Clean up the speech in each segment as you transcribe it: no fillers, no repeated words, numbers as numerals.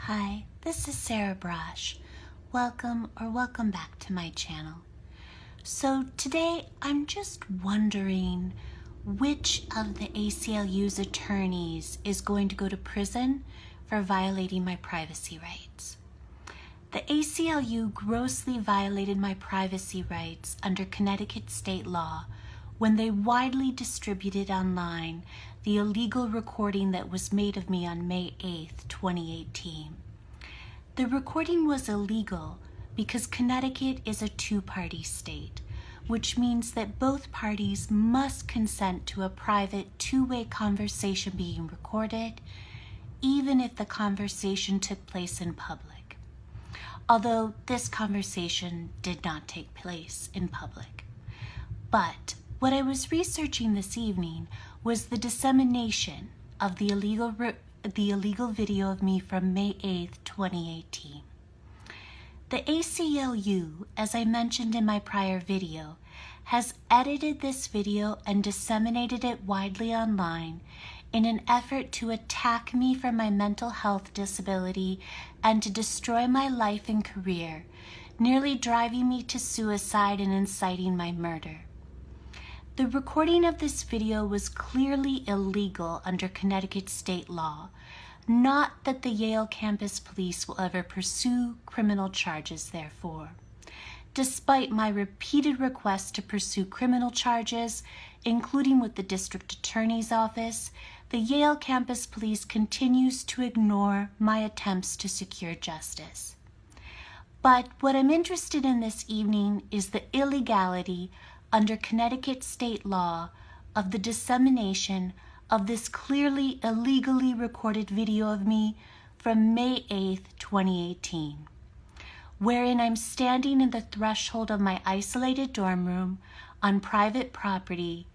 Hi, this is Sarah Braasch. Welcome back to my channel. So today I'm just wondering which of the ACLU's attorneys is going to go to prison for violating my privacy rights. The ACLU grossly violated my privacy rights under Connecticut state law when they widely distributed online the illegal recording that was made of me on May 8th, 2018. The recording was illegal because Connecticut is a two-party state, which means that both parties must consent to a private two-way conversation being recorded, even if the conversation took place in public. Although this conversation did not take place in public. But what I was researching this evening was the dissemination of the illegal video of me from May 8th, 2018. The ACLU, as I mentioned in my prior video, has edited this video and disseminated it widely online in an effort to attack me for my mental health disability and to destroy my life and career, nearly driving me to suicide and inciting my murder. The recording of this video was clearly illegal under Connecticut state law, not that the Yale campus police will ever pursue criminal charges therefore. Despite my repeated requests to pursue criminal charges, including with the district attorney's office, the Yale campus police continues to ignore my attempts to secure justice. But what I'm interested in this evening is the illegality under Connecticut state law of the dissemination of this clearly illegally recorded video of me from May 8th, 2018, wherein I'm standing in the threshold of my isolated dorm room on private property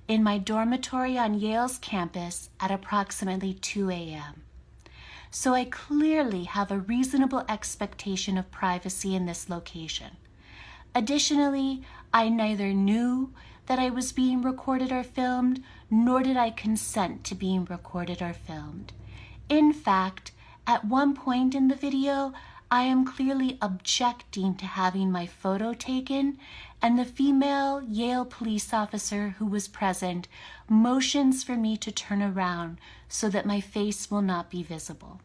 in my dormitory on Yale's campus at approximately 2 a.m. So I clearly have a reasonable expectation of privacy in this location. Additionally, I neither knew that I was being recorded or filmed, nor did I consent to being recorded or filmed. In fact, at one point in the video, I am clearly objecting to having my photo taken, and the female Yale police officer who was present motions for me to turn around so that my face will not be visible.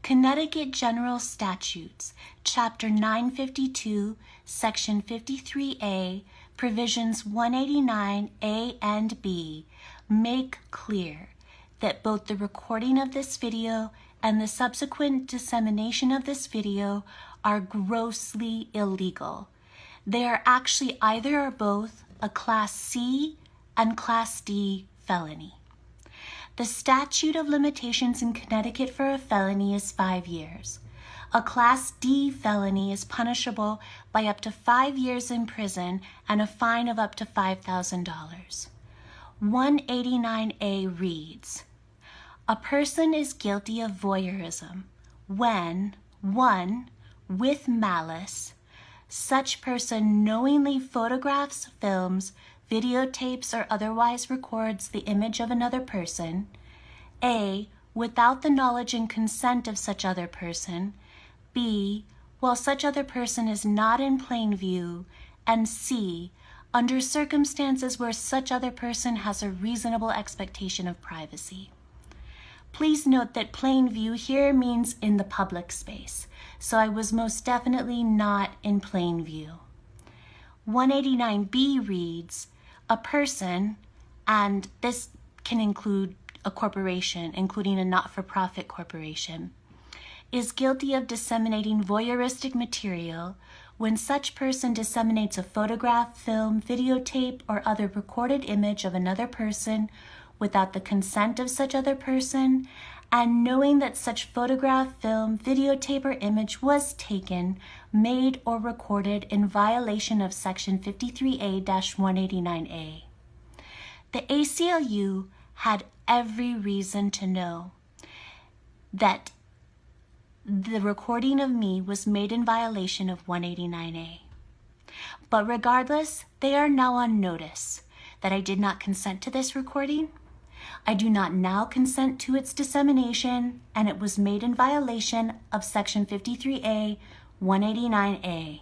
Connecticut General Statutes, Chapter 952, Section 53A, Provisions 189A and B, make clear that both the recording of this video and the subsequent dissemination of this video are grossly illegal. They are actually either or both a Class C and Class D felony. The statute of limitations in Connecticut for a felony is 5 years. A Class D felony is punishable by up to 5 years in prison and a fine of up to $5,000. 189A reads, a person is guilty of voyeurism when 1. With malice, such person knowingly photographs, films, videotapes, or otherwise records the image of another person, A. Without the knowledge and consent of such other person, B. While such other person is not in plain view, and C. Under circumstances where such other person has a reasonable expectation of privacy. Please note that plain view here means in the public space, so I was most definitely not in plain view. 189B reads, a person, and this can include a corporation, including a not-for-profit corporation, is guilty of disseminating voyeuristic material when such person disseminates a photograph, film, videotape, or other recorded image of another person without the consent of such other person, and knowing that such photograph, film, videotape, or image was taken, made, or recorded in violation of Section 53A-189A. The ACLU had every reason to know that the recording of me was made in violation of 189A. But regardless, they are now on notice that I did not consent to this recording, I do not now consent to its dissemination, and it was made in violation of Section 53A, 189A.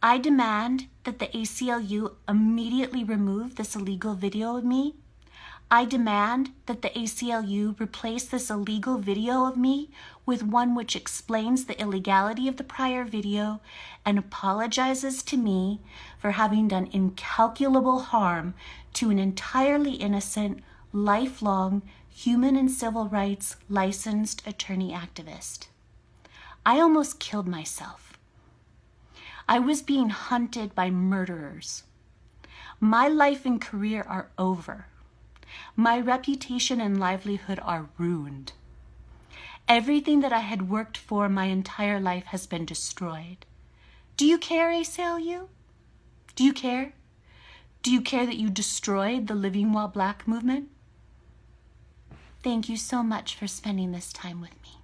I demand that the ACLU immediately remove this illegal video of me. I demand that the ACLU replace this illegal video of me with one which explains the illegality of the prior video and apologizes to me for having done incalculable harm to an entirely innocent, lifelong, human and civil rights licensed attorney activist. I almost killed myself. I was being hunted by murderers. My life and career are over. My reputation and livelihood are ruined. Everything that I had worked for my entire life has been destroyed. Do you care, ACLU? Do you care? Do you care that you destroyed the Living While Black movement? Thank you so much for spending this time with me.